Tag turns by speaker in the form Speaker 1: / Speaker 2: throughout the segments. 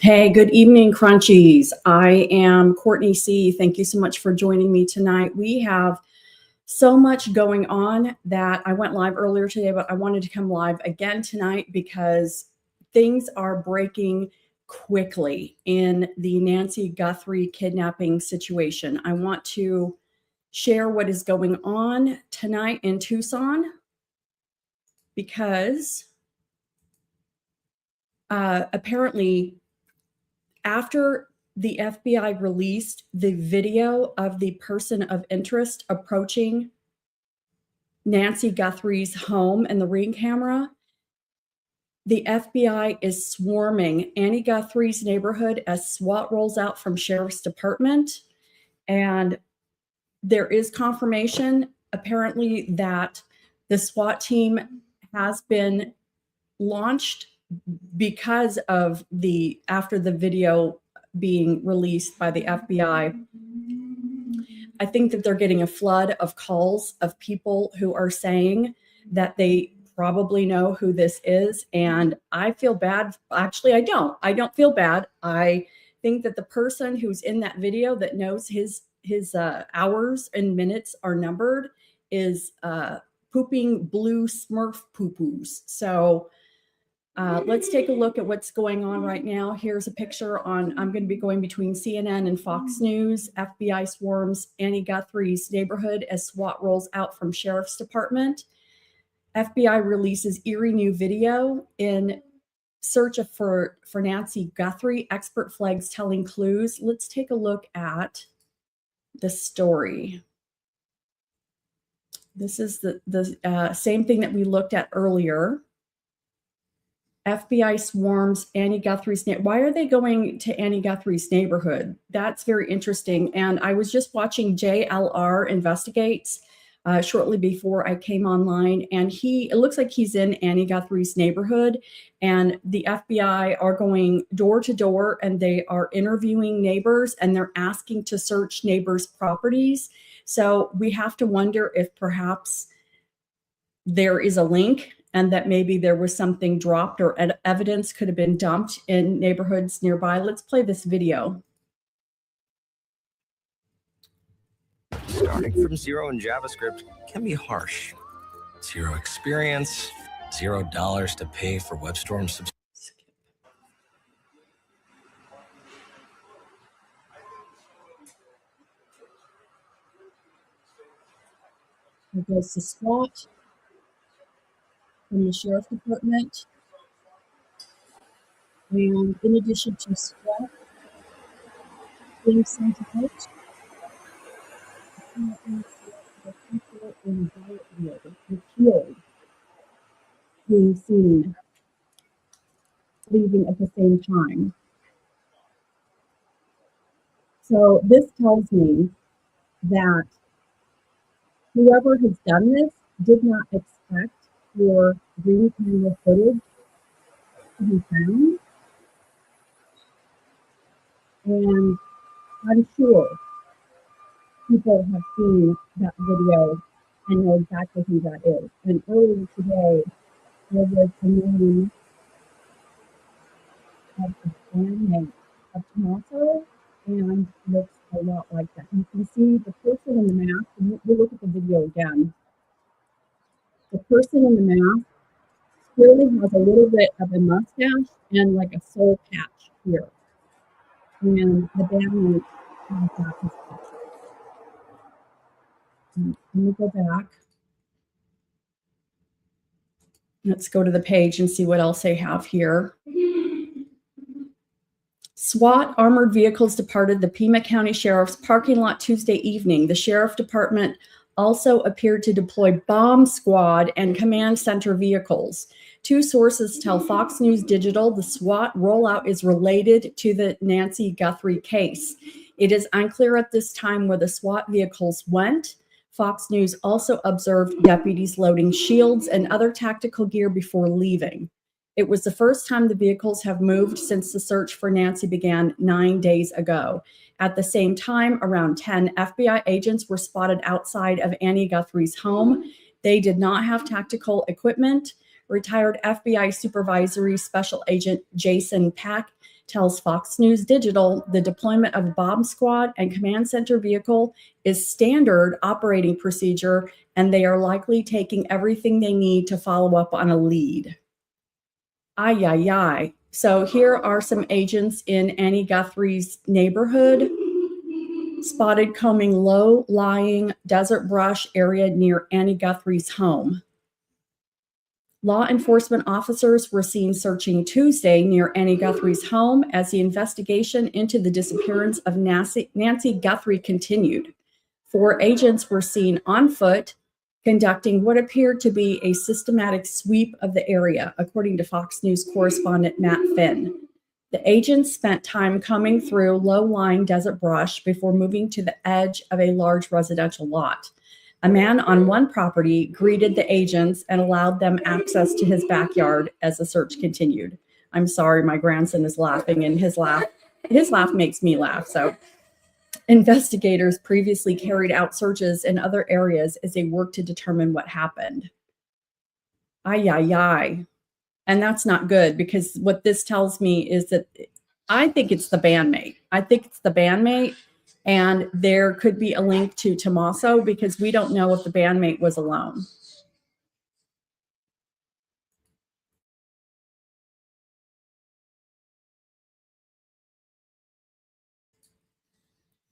Speaker 1: Hey, good evening, Crunchies. I am Courtney C. Thank you so much for joining me tonight. We have so much going on that I went live earlier today, but I wanted to come live again tonight because things are breaking quickly in the Nancy Guthrie kidnapping situation. I want to share what is going on tonight in Tucson because apparently after the FBI released the video of the person of interest approaching Nancy Guthrie's home and the Ring camera, the FBI is swarming Annie Guthrie's neighborhood as SWAT rolls out from Sheriff's Department. And there is confirmation, apparently, that the SWAT team has been launched because of after the video being released by the FBI. I think that they're getting a flood of calls of people who are saying that they probably know who this is. And I feel bad. Actually, I don't feel bad. I think that the person who's in that video that knows his hours and minutes are numbered is pooping blue Smurf poo-poos. So let's take a look at what's going on right now. Here's a picture I'm going to be going between CNN and Fox News. FBI swarms Annie Guthrie's neighborhood as SWAT rolls out from Sheriff's Department. FBI releases eerie new video in search for Nancy Guthrie. Expert flags telling clues. Let's take a look at the story. This is the same thing that we looked at earlier. FBI swarms Annie Guthrie's neighborhood. Why are they going to Annie Guthrie's neighborhood? That's very interesting. And I was just watching JLR Investigates shortly before I came online, and it looks like he's in Annie Guthrie's neighborhood, and the FBI are going door to door, and they are interviewing neighbors, and they're asking to search neighbors' properties. So we have to wonder if perhaps there is a link and that maybe there was something dropped or evidence could have been dumped in neighborhoods nearby. Let's play this video.
Speaker 2: Starting from zero in JavaScript can be harsh. Zero experience, $0 to pay for WebStorm subscription.
Speaker 1: It goes to SWAT from the Sheriff's Department. And in addition to SWAT being sent out, the people in the field being seen leaving at the same time. So this tells me that whoever has done this did not expect for green camera footage to be found. And I'm sure people have seen that video and know exactly who that is. And earlier today, there was a name of a brand name of tomato and looks a lot like that. You can see the person in the mask, and we'll look at the video again. The person in the mask clearly has a little bit of a mustache and like a soul patch here. And the bandmate has got his picture. Let me go back. Let's go to the page and see what else they have here. SWAT armored vehicles departed the Pima County Sheriff's parking lot Tuesday evening. The Sheriff Department also appeared to deploy bomb squad and command center vehicles. Two sources tell Fox News Digital the SWAT rollout is related to the Nancy Guthrie case. It is unclear at this time where the SWAT vehicles went. Fox News also observed deputies loading shields and other tactical gear before leaving. It was the first time the vehicles have moved since the search for Nancy began 9 days ago. At the same time, around 10 FBI agents were spotted outside of Annie Guthrie's home. They did not have tactical equipment. Retired FBI Supervisory Special Agent Jason Pack tells Fox News Digital the deployment of bomb squad and command center vehicle is standard operating procedure, and they are likely taking everything they need to follow up on a lead. Ay, ay, ay. So here are some agents in Annie Guthrie's neighborhood spotted combing low-lying desert brush area near Annie Guthrie's home. Law enforcement officers were seen searching Tuesday near Annie Guthrie's home as the investigation into the disappearance of Nancy Guthrie continued. 4 agents were seen on foot conducting what appeared to be a systematic sweep of the area, according to Fox News correspondent Matt Finn. The agents spent time combing through low-lying desert brush before moving to the edge of a large residential lot. A man on one property greeted the agents and allowed them access to his backyard as the search continued. I'm sorry, my grandson is laughing, and his laugh makes me laugh. So investigators previously carried out searches in other areas as they worked to determine what happened. Ay, ay, ay. And that's not good, because what this tells me is that I think it's the bandmate. And there could be a link to Tommaso, because we don't know if the bandmate was alone.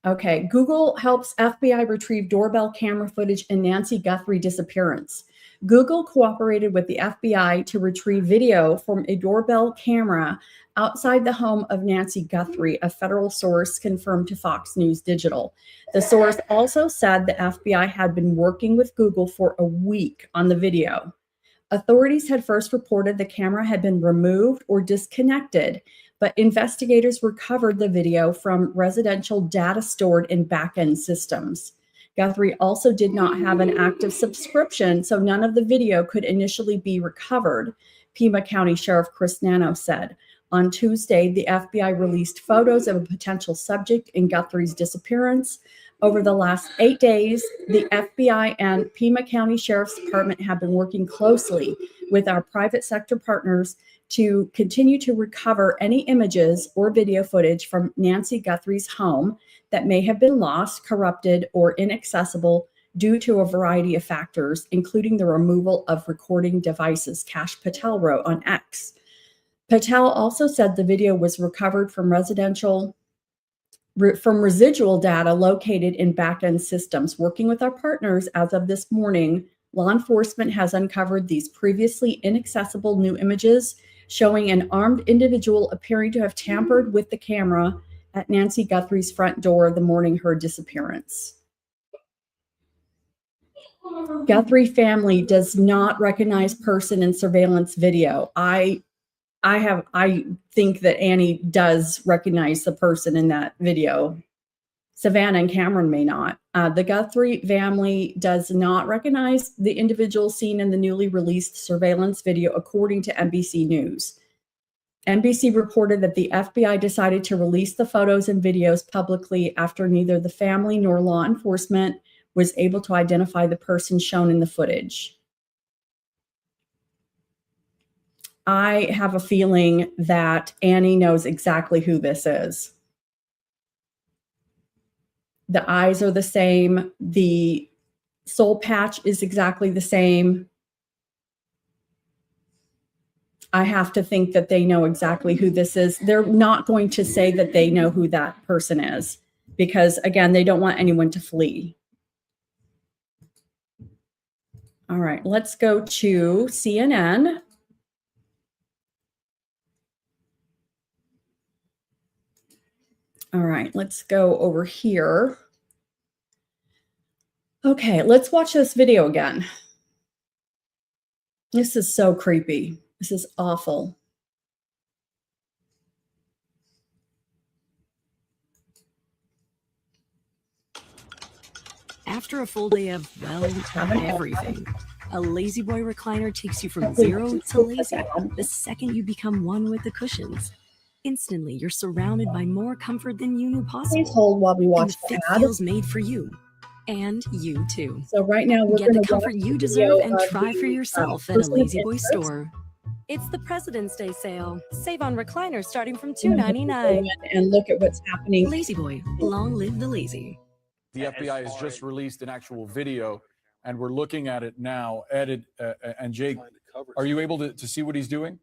Speaker 1: Okay, Google helps FBI retrieve doorbell camera footage in Nancy Guthrie disappearance. Google cooperated with the FBI to retrieve video from a doorbell camera outside the home of Nancy Guthrie, a federal source confirmed to Fox News Digital. The source also said the FBI had been working with Google for a week on the video. Authorities had first reported the camera had been removed or disconnected, but investigators recovered the video from residential data stored in back-end systems. Guthrie also did not have an active subscription, so none of the video could initially be recovered, Pima County Sheriff Chris Nano said. On Tuesday, the FBI released photos of a potential subject in Guthrie's disappearance. Over the last 8 days, the FBI and Pima County Sheriff's Department have been working closely with our private sector partners to continue to recover any images or video footage from Nancy Guthrie's home that may have been lost, corrupted, or inaccessible due to a variety of factors, including the removal of recording devices, Kash Patel wrote on X. Patel also said the video was recovered from residual data located in back-end systems. Working with our partners, as of this morning, law enforcement has uncovered these previously inaccessible new images showing an armed individual appearing to have tampered with the camera at Nancy Guthrie's front door the morning her disappearance. Guthrie family does not recognize person in surveillance video. I think that Annie does recognize the person in that video. Savannah and Cameron may not. The Guthrie family does not recognize the individual seen in the newly released surveillance video, according to NBC News. NBC reported that the FBI decided to release the photos and videos publicly after neither the family nor law enforcement was able to identify the person shown in the footage. I have a feeling that Annie knows exactly who this is. The eyes are the same. The soul patch is exactly the same. I have to think that they know exactly who this is. They're not going to say that they know who that person is because, again, they don't want anyone to flee. All right, let's go to CNN. All right, let's go over here. Okay, let's watch this video again. This is so creepy. This is awful.
Speaker 3: After a full day of, well,
Speaker 1: Haven't
Speaker 3: everything, a Lazy Boy recliner takes you from zero to lazy the second you become one with the cushions. Instantly, you're surrounded by more comfort than you knew
Speaker 1: Please
Speaker 3: possible.
Speaker 1: hold while we
Speaker 3: And
Speaker 1: watch
Speaker 3: the
Speaker 1: the
Speaker 3: fit
Speaker 1: ad.
Speaker 3: feels made for you. And you too.
Speaker 1: So right now we're
Speaker 3: Get
Speaker 1: going
Speaker 3: the
Speaker 1: to watch
Speaker 3: comfort
Speaker 1: the
Speaker 3: you
Speaker 1: video
Speaker 3: deserve and
Speaker 1: of
Speaker 3: try for
Speaker 1: the
Speaker 3: yourself at a
Speaker 1: person of
Speaker 3: Lazy Boy
Speaker 1: interest.
Speaker 3: store. It's the President's Day sale. Save on recliners starting from
Speaker 1: I'm gonna go
Speaker 3: $2.99.
Speaker 1: in and look at what's happening.
Speaker 3: Lazy Boy, long live the lazy.
Speaker 4: The FBI has just released an actual video, and we're looking at it now. Ed and Jake, are you able to see what he's doing?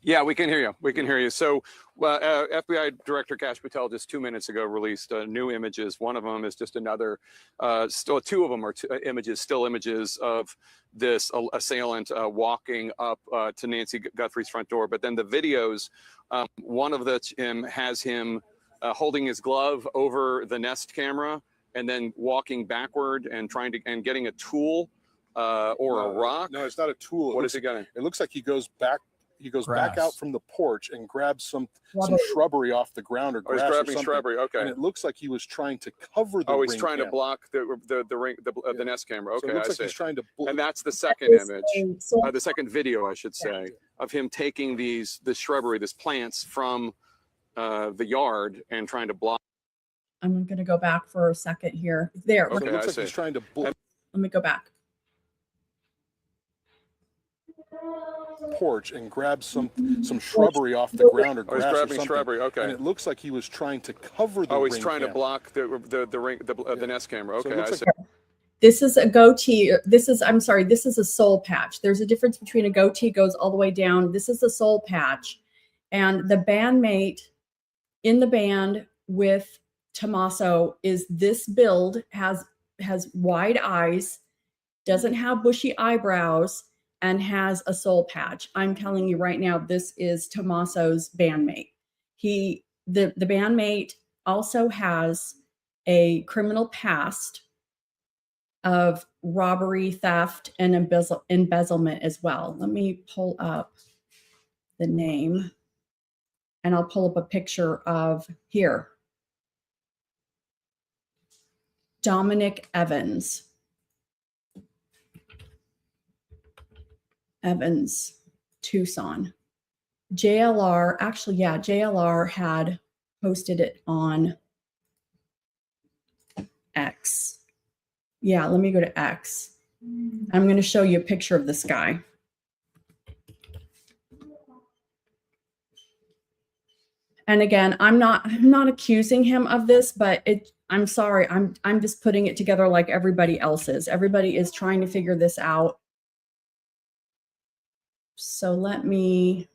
Speaker 5: Yeah, we can hear you. We can hear you. So FBI Director Kash Patel just 2 minutes ago released new images. One of them is just another, two of them are still images of this assailant walking up to Nancy Guthrie's front door. But then the videos, one of them has him holding his glove over the Nest camera and then walking backward and getting a tool or a rock.
Speaker 6: No, it's not a tool.
Speaker 5: What is he getting?
Speaker 6: It looks like he goes back. He goes back out from the porch and grabs some shrubbery off the ground or grass.
Speaker 5: He's grabbing
Speaker 6: or something.
Speaker 5: shrubbery. Okay.
Speaker 6: And it looks like he was trying to cover the.
Speaker 5: Oh, he's
Speaker 6: ring
Speaker 5: trying
Speaker 6: cam.
Speaker 5: to block the Nest camera. Okay,
Speaker 6: So it looks
Speaker 5: I
Speaker 6: like
Speaker 5: see.
Speaker 6: he's trying to.
Speaker 5: And that's the second image, the second video, I should say, of him taking the shrubbery, these plants from the yard and trying to block.
Speaker 1: I'm going to go back for a second here. There.
Speaker 6: So
Speaker 5: Okay,
Speaker 6: it looks
Speaker 5: I
Speaker 6: like
Speaker 5: see.
Speaker 6: he's trying to.
Speaker 1: Let me go back.
Speaker 6: Porch and grab some shrubbery off the ground or
Speaker 5: Oh, he's
Speaker 6: grass or
Speaker 5: grabbing
Speaker 6: something.
Speaker 5: shrubbery. Okay.
Speaker 6: And it looks like he was trying to cover the.
Speaker 5: Oh, he's
Speaker 6: ring
Speaker 5: trying to
Speaker 6: cam.
Speaker 5: block the Nest camera.
Speaker 6: So it
Speaker 5: Okay, I
Speaker 6: looks
Speaker 5: see.
Speaker 6: like
Speaker 1: This is a goatee. This is a soul patch. There's a difference between a goatee goes all the way down. This is a soul patch. And the bandmate in the band with Tommaso is this build, has wide eyes, doesn't have bushy eyebrows, and has a soul patch. I'm telling you right now, this is Tommaso's bandmate. The bandmate also has a criminal past of robbery, theft, and embezzlement as well. Let me pull up the name, and I'll pull up a picture of here. Dominic Evans, Tucson. JLR, actually, yeah, JLR had posted it on X. Yeah, let me go to X. I'm going to show you a picture of this guy. And again, I'm not accusing him of this, but I'm sorry. I'm just putting it together like everybody else is. Everybody is trying to figure this out. So let me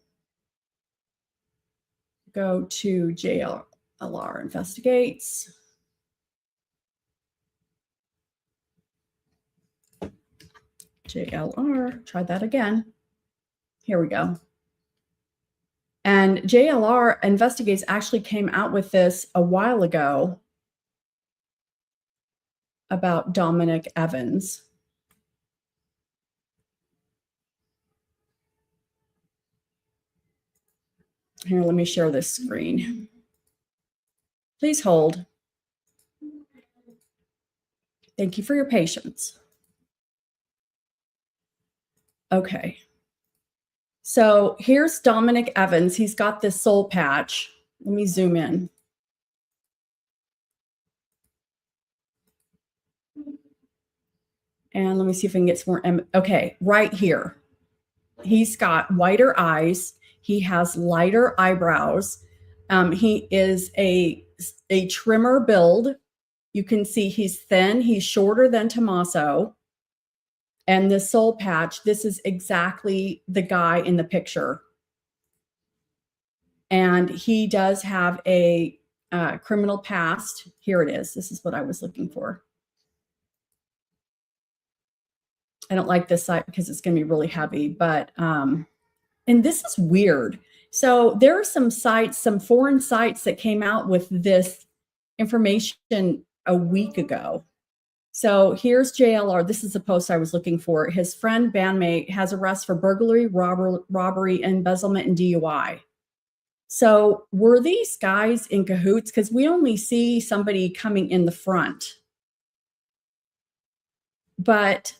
Speaker 1: go to JLR Investigates. JLR, try that again. Here we go. And JLR Investigates actually came out with this a while ago about Dominic Evans. Here, let me share this screen. Please hold. Thank you for your patience. Okay. So here's Dominic Evans. He's got this soul patch. Let me zoom in. And let me see if I can get some more. Okay, right here. He's got whiter eyes. He has lighter eyebrows. He is a trimmer build. You can see he's thin. He's shorter than Tommaso. And this soul patch, this is exactly the guy in the picture. And he does have a criminal past. Here it is. This is what I was looking for. I don't like this site because it's going to be really heavy, but, and this is weird. So there are some sites, some foreign sites that came out with this information a week ago. So here's JLR. This is the post I was looking for. His friend bandmate has arrest for burglary, robbery, embezzlement, and DUI. So were these guys in cahoots? Because we only see somebody coming in the front. But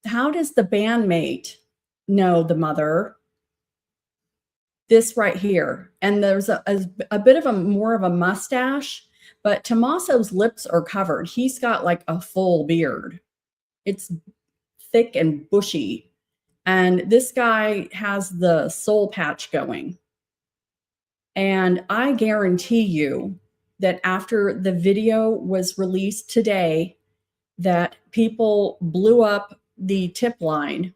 Speaker 1: how does the bandmate know the mother? This right here. And there's a bit of a more of a mustache, but Tommaso's lips are covered. He's got like a full beard. It's thick and bushy. And this guy has the soul patch going. And I guarantee you that after the video was released today, that people blew up the tip line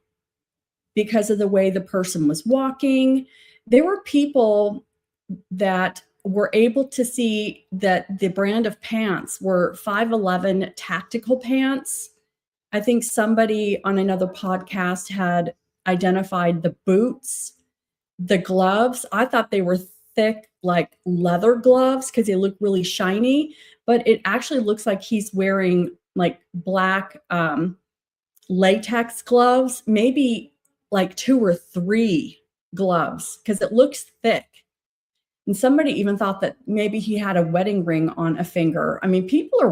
Speaker 1: because of the way the person was walking. There were people that were able to see that the brand of pants were 511 tactical pants. I think somebody on another podcast had identified the boots, the gloves. I thought they were thick, like leather gloves, because they look really shiny, but it actually looks like he's wearing like black latex gloves, maybe like 2 or 3 gloves, because it looks thick. And somebody even thought that maybe he had a wedding ring on a finger. I mean, people are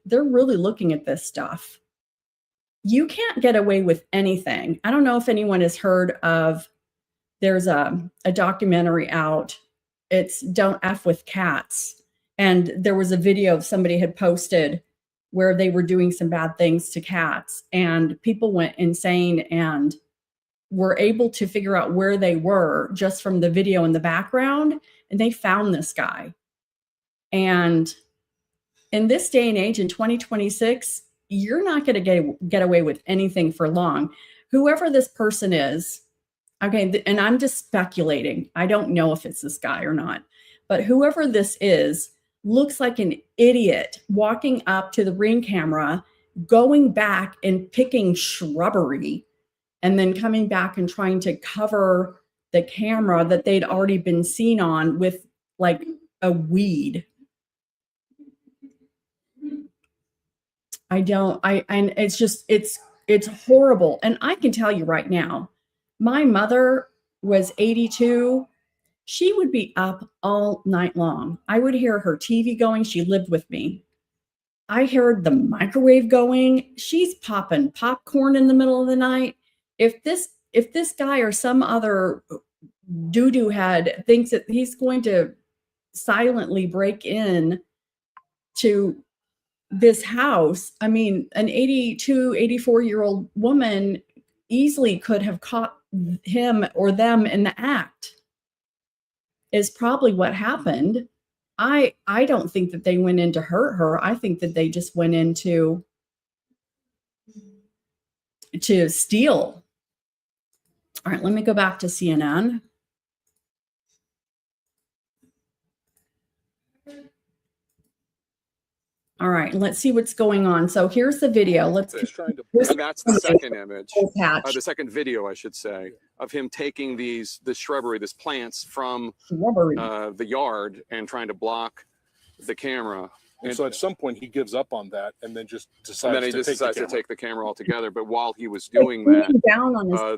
Speaker 1: they're really looking at this stuff. You can't get away with anything. I don't know if anyone has heard of, there's a documentary out. It's Don't F with Cats. And there was a video somebody had posted where they were doing some bad things to cats, and people went insane and were able to figure out where they were just from the video in the background, and they found this guy. And in this day and age, in 2026, you're not going to get away with anything for long. Whoever this person is, okay, and I'm just speculating. I don't know if it's this guy or not, but whoever this is looks like an idiot walking up to the Ring camera, going back and picking shrubbery, and then coming back and trying to cover the camera that they'd already been seen on with like a weed. And it's just, it's horrible. And I can tell you right now, my mother was 82. She would be up all night long. I would hear her TV going. She lived with me. I heard the microwave going. She's popping popcorn in the middle of the night. If this guy or some other doo-doo head thinks that he's going to silently break in to this house, I mean, an 82, 84-year-old woman easily could have caught him or them in the act, is probably what happened. I don't think that they went in to hurt her. I think that they just went in to steal. All right, let me go back to CNN. All right, let's see what's going on. So here's the video.
Speaker 5: And that's the second image, the second video, I should say, of him taking the shrubbery, this plants from the yard and trying to block the camera.
Speaker 6: And so at some point he gives up on that and then just decides to take the camera altogether. But while he was doing that,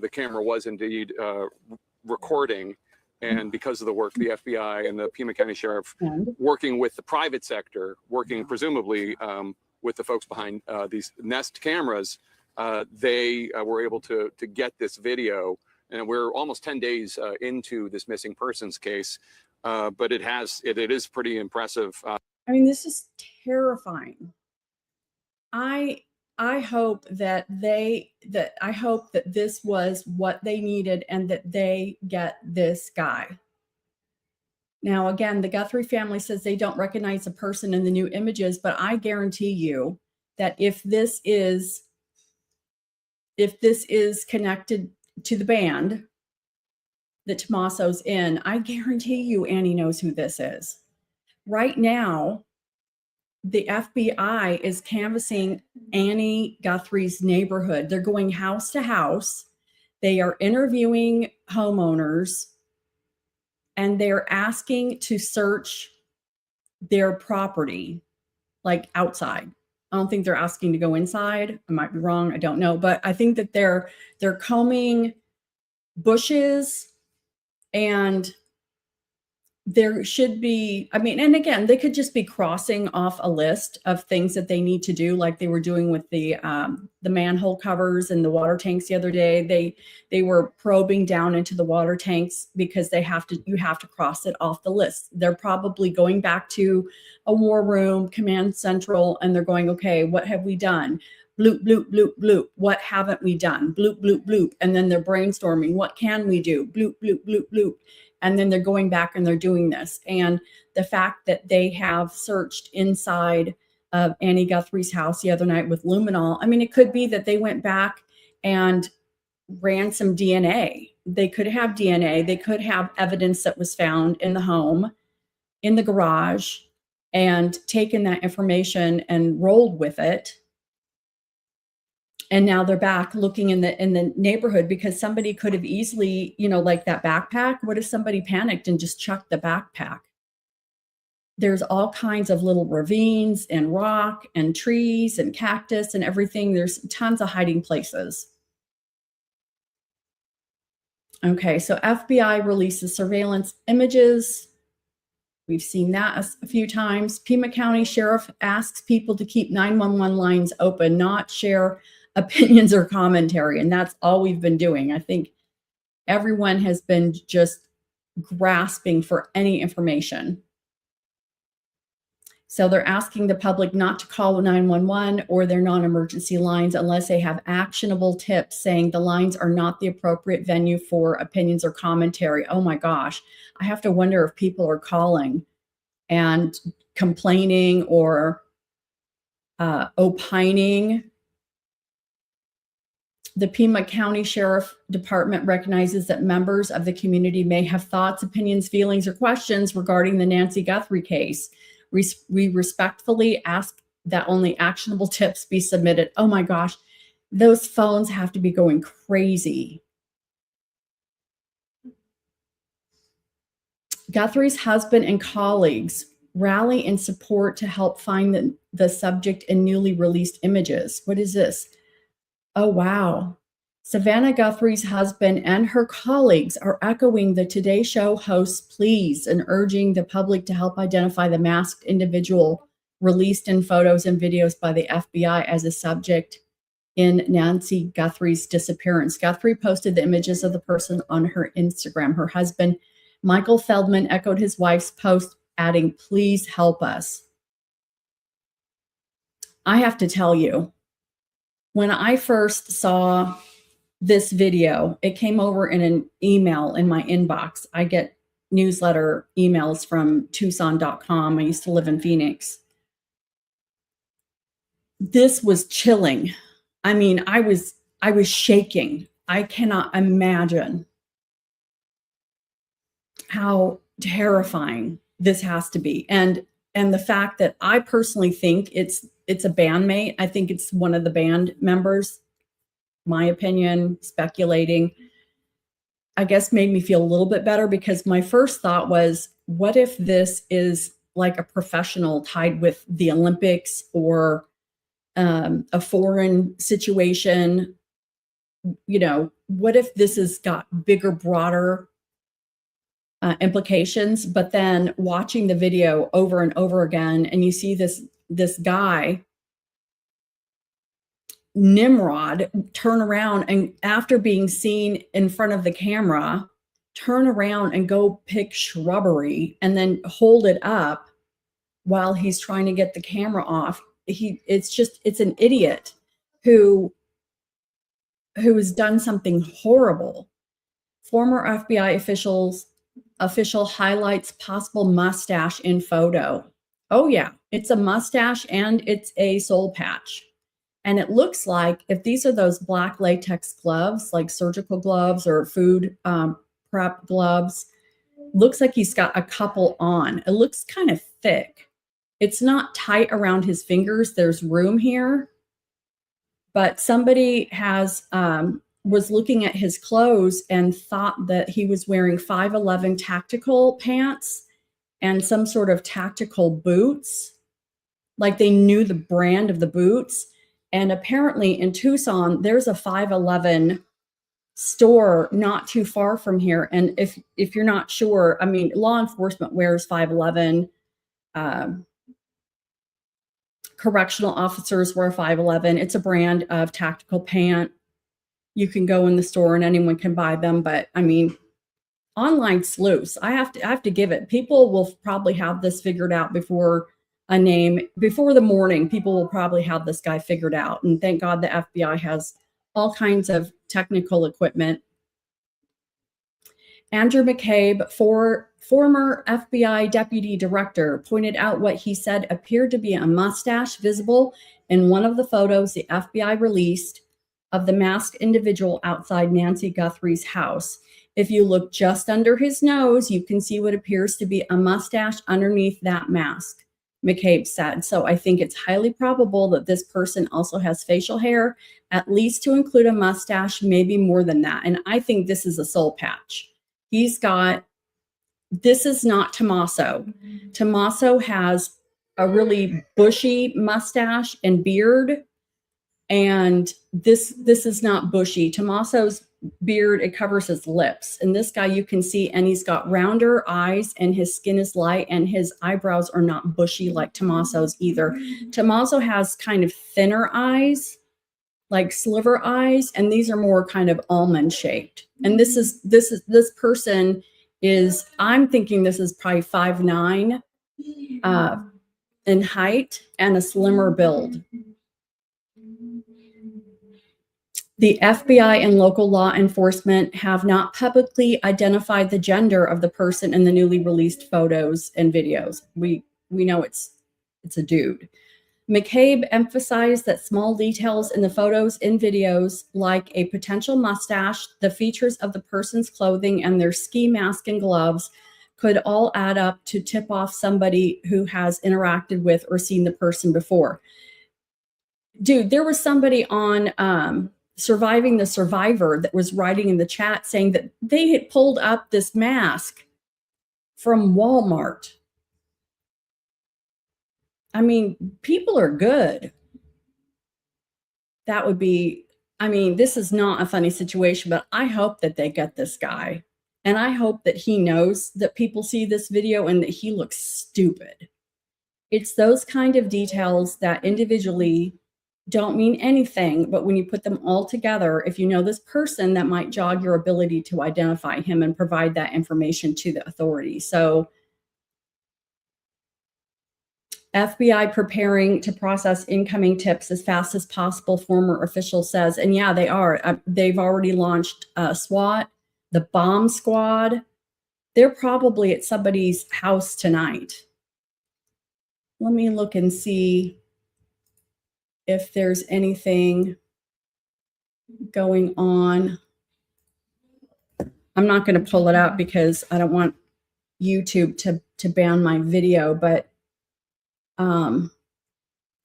Speaker 6: the camera was indeed recording. And because of the work, the FBI and the Pima County Sheriff, working with the private sector, working presumably with the folks behind these Nest cameras, they were able to get this video. And we're almost 10 days into this missing persons case, but it is pretty impressive.
Speaker 1: I mean, this is terrifying. I hope that this was what they needed and that they get this guy. Now, again, the Guthrie family says they don't recognize a person in the new images, but I guarantee you that if this is connected to the band that Tommaso's in, I guarantee you Annie knows who this is. Right now, the FBI is canvassing Annie Guthrie's neighborhood. They're going house to house. They are interviewing homeowners, and they're asking to search their property, like outside. I don't think they're asking to go inside. I might be wrong. I don't know. But I think that they're combing bushes and there should be, I mean, and again, they could just be crossing off a list of things that they need to do, like they were doing with the manhole covers and the water tanks the other day. They were probing down into the water tanks because you have to cross it off the list. They're probably going back to a war room, command central, and they're going, okay, what have we done? Bloop, bloop, bloop, bloop. What haven't we done? Bloop, bloop, bloop. And then they're brainstorming, what can we do? Bloop, bloop, bloop, bloop. And then they're going back and they're doing this. And the fact that they have searched inside of Annie Guthrie's house the other night with luminol, I mean, it could be that they went back and ran some DNA. They could have DNA. They could have evidence that was found in the home, in the garage, and taken that information and rolled with it. And now they're back looking in the neighborhood, because somebody could have easily, you know, like that backpack. What if somebody panicked and just chucked the backpack? There's all kinds of little ravines and rock and trees and cactus and everything. There's tons of hiding places. Okay, so FBI releases surveillance images. We've seen that a few times. Pima County Sheriff asks people to keep 911 lines open, not share opinions or commentary. And that's all we've been doing. I think everyone has been just grasping for any information. So they're asking the public not to call 911 or their non-emergency lines unless they have actionable tips saying the lines are not the appropriate venue for opinions or commentary. Oh my gosh. I have to wonder if people are calling and complaining or opining. The Pima County Sheriff Department recognizes that members of the community may have thoughts, opinions, feelings, or questions regarding the Nancy Guthrie case. We respectfully ask that only actionable tips be submitted. Oh my gosh, those phones have to be going crazy. Guthrie's husband and colleagues rally in support to help find the subject in newly released images. What is this? Oh, wow. Savannah Guthrie's husband and her colleagues are echoing the Today Show host's pleas and urging the public to help identify the masked individual released in photos and videos by the FBI as a subject in Nancy Guthrie's disappearance. Guthrie posted the images of the person on her Instagram. Her husband, Michael Feldman, echoed his wife's post, adding, "Please help us." I have to tell you, when I first saw this video, it came over in an email in my inbox. I get newsletter emails from Tucson.com. I used to live in Phoenix. This was chilling. I mean, I was shaking. I cannot imagine how terrifying this has to be. And the fact that I personally think it's a bandmate. I think it's one of the band members. My opinion, speculating, I guess made me feel a little bit better, because my first thought was, what if this is like a professional tied with the Olympics or a foreign situation? You know, what if this has got bigger, broader implications? But then watching the video over and over again, and you see this guy, Nimrod, turn around and, after being seen in front of the camera, turn around and go pick shrubbery and then hold it up while he's trying to get the camera off. It's an idiot who has done something horrible. Former FBI official highlights possible mustache in photo. Oh yeah, it's a mustache and it's a soul patch. And it looks like, if these are those black latex gloves, like surgical gloves or food prep gloves, looks like he's got a couple on. It looks kind of thick. It's not tight around his fingers. There's room here. But somebody was looking at his clothes and thought that he was wearing 5'11" tactical pants and some sort of tactical boots. Like they knew the brand of the boots. And apparently in Tucson, there's a 5'11" store not too far from here. And if you're not sure, I mean, law enforcement wears 511. Correctional officers wear 511. It's a brand of tactical pant. You can go in the store and anyone can buy them. But I mean, online sleuths, I have to give it. People will probably have this figured out before the morning. People will probably have this guy figured out. And thank God the FBI has all kinds of technical equipment. Andrew McCabe, former FBI deputy director, pointed out what he said appeared to be a mustache visible in one of the photos the FBI released of the masked individual outside Nancy Guthrie's house. If you look just under his nose, you can see what appears to be a mustache underneath that mask, McCabe said. So I think it's highly probable that this person also has facial hair, at least to include a mustache, maybe more than that. And I think this is a soul patch. This is not Tommaso. Tommaso has a really bushy mustache and beard. And this is not bushy. Tommaso's beard, it covers his lips. And this guy you can see, and he's got rounder eyes and his skin is light and his eyebrows are not bushy like Tommaso's either. Tommaso has kind of thinner eyes, like sliver eyes, and these are more kind of almond shaped. And this person is, I'm thinking this is probably 5'9" in height and a slimmer build. The FBI and local law enforcement have not publicly identified the gender of the person in the newly released photos and videos. We know it's a dude. McCabe emphasized that small details in the photos and videos, like a potential mustache, the features of the person's clothing, and their ski mask and gloves, could all add up to tip off somebody who has interacted with or seen the person before. Dude, there was somebody on Surviving the Survivor that was writing in the chat saying that they had pulled up this mask from Walmart. I mean, people are good. That would be, I mean, this is not a funny situation, but I hope that they get this guy. And I hope that he knows that people see this video and that he looks stupid. It's those kind of details that individually don't mean anything, but when you put them all together, if you know this person, that might jog your ability to identify him and provide that information to the authorities. So FBI preparing to process incoming tips as fast as possible, former official says. And yeah, they are. They've already launched SWAT, the bomb squad. They're probably at somebody's house tonight. Let me look and see if there's anything going on. I'm not going to pull it up because I don't want YouTube to ban my video, but I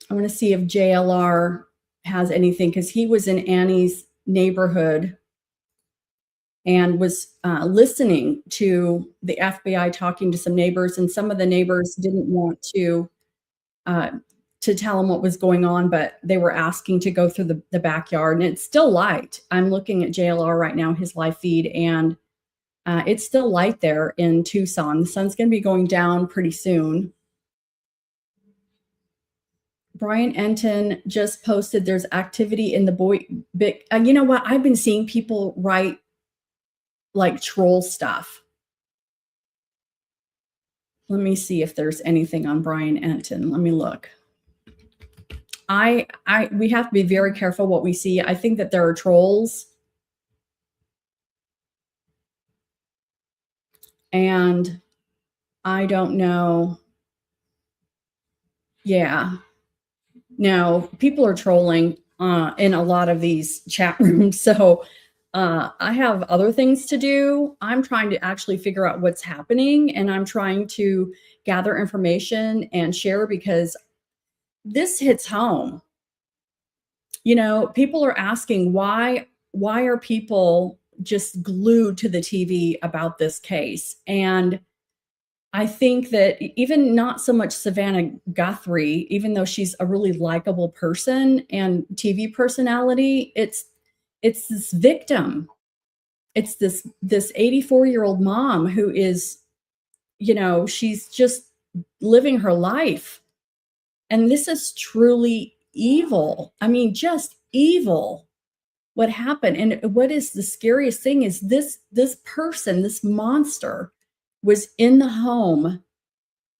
Speaker 1: want to see if JLR has anything, because he was in Annie's neighborhood and was listening to the FBI talking to some neighbors, and some of the neighbors didn't want to tell him what was going on, but they were asking to go through the backyard, and it's still light. I'm looking at JLR right now, his live feed, and it's still light there in Tucson. The sun's going to be going down pretty soon. Brian Enton just posted there's activity in the you know what? I've been seeing people write like troll stuff. Let me see if there's anything on Brian Enton. Let me look. We have to be very careful what we see. I think that there are trolls. And I don't know. Yeah. No, people are trolling in a lot of these chat rooms. So I have other things to do. I'm trying to actually figure out what's happening, and I'm trying to gather information and share, because this hits home. You know, people are asking why are people just glued to the TV about this case? And I think that even not so much Savannah Guthrie, even though she's a really likable person and TV personality, it's this victim. it's this 84-year-old mom who is, you know, she's just living her life. And this is truly evil. I mean, just evil. What happened. And what is the scariest thing is this person, this monster, was in the home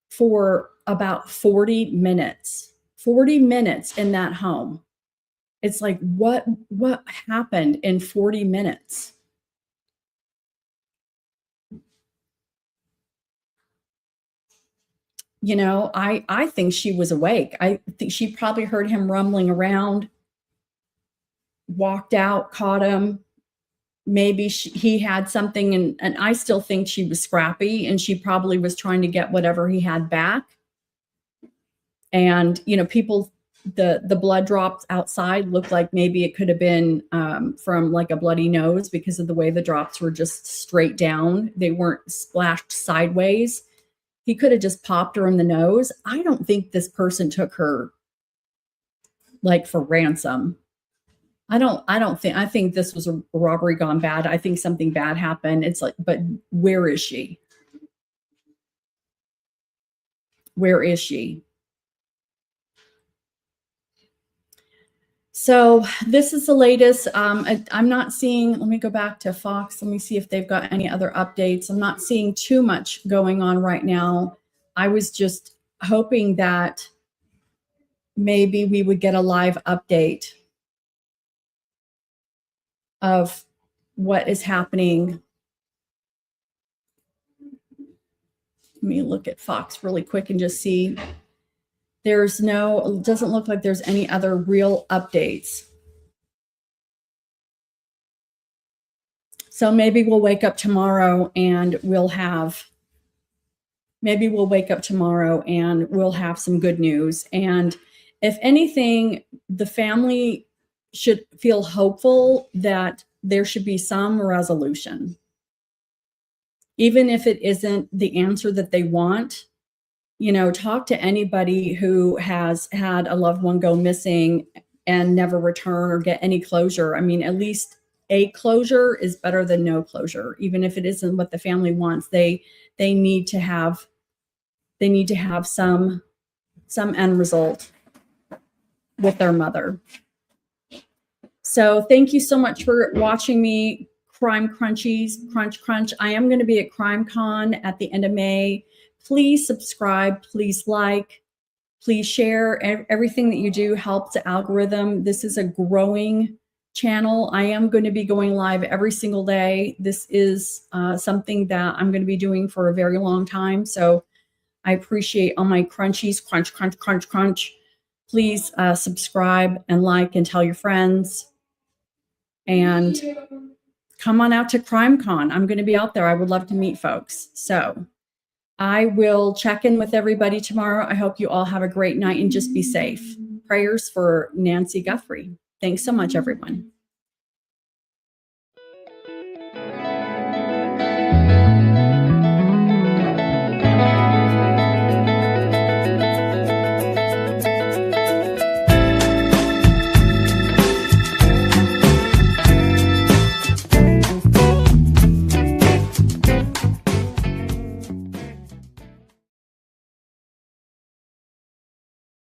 Speaker 1: for about 40 minutes. 40 minutes in that home. It's like, what happened in 40 minutes? You know, I think she was awake. I think she probably heard him rumbling around, walked out, caught him. Maybe he had something, and I still think she was scrappy, and she probably was trying to get whatever he had back. And, you know, the blood drops outside looked like maybe it could have been from like a bloody nose because of the way the drops were just straight down. They weren't splashed sideways. He could have just popped her in the nose. I don't think this person took her like for ransom. I think this was a robbery gone bad. I think something bad happened. It's like, but where is she? Where is she? So this is the latest. I'm not seeing, let me go back to Fox. Let me see if they've got any other updates. I'm not seeing too much going on right now. I was just hoping that maybe we would get a live update of what is happening. Let me look at Fox really quick and just see. There's no, it doesn't look like there's any other real updates. So maybe we'll wake up tomorrow and we'll have some good news. And if anything, the family should feel hopeful that there should be some resolution. Even if it isn't the answer that they want, you know, talk to anybody who has had a loved one go missing and never return or get any closure. I mean, at least a closure is better than no closure. Even if it isn't what the family wants, they need to have some end result with their mother. So thank you so much for watching me, Crime Crunchies, Crunch. I am going to be at CrimeCon at the end of May. Please subscribe, please like, please share. Everything that you do helps the algorithm. This is a growing channel. I am going to be going live every single day. This is something that I'm going to be doing for a very long time. So I appreciate all my crunchies, crunch. Please subscribe and like and tell your friends. And come on out to CrimeCon. I'm going to be out there. I would love to meet folks. So I will check in with everybody tomorrow. I hope you all have a great night and just be safe. Prayers for Nancy Guthrie. Thanks so much, everyone.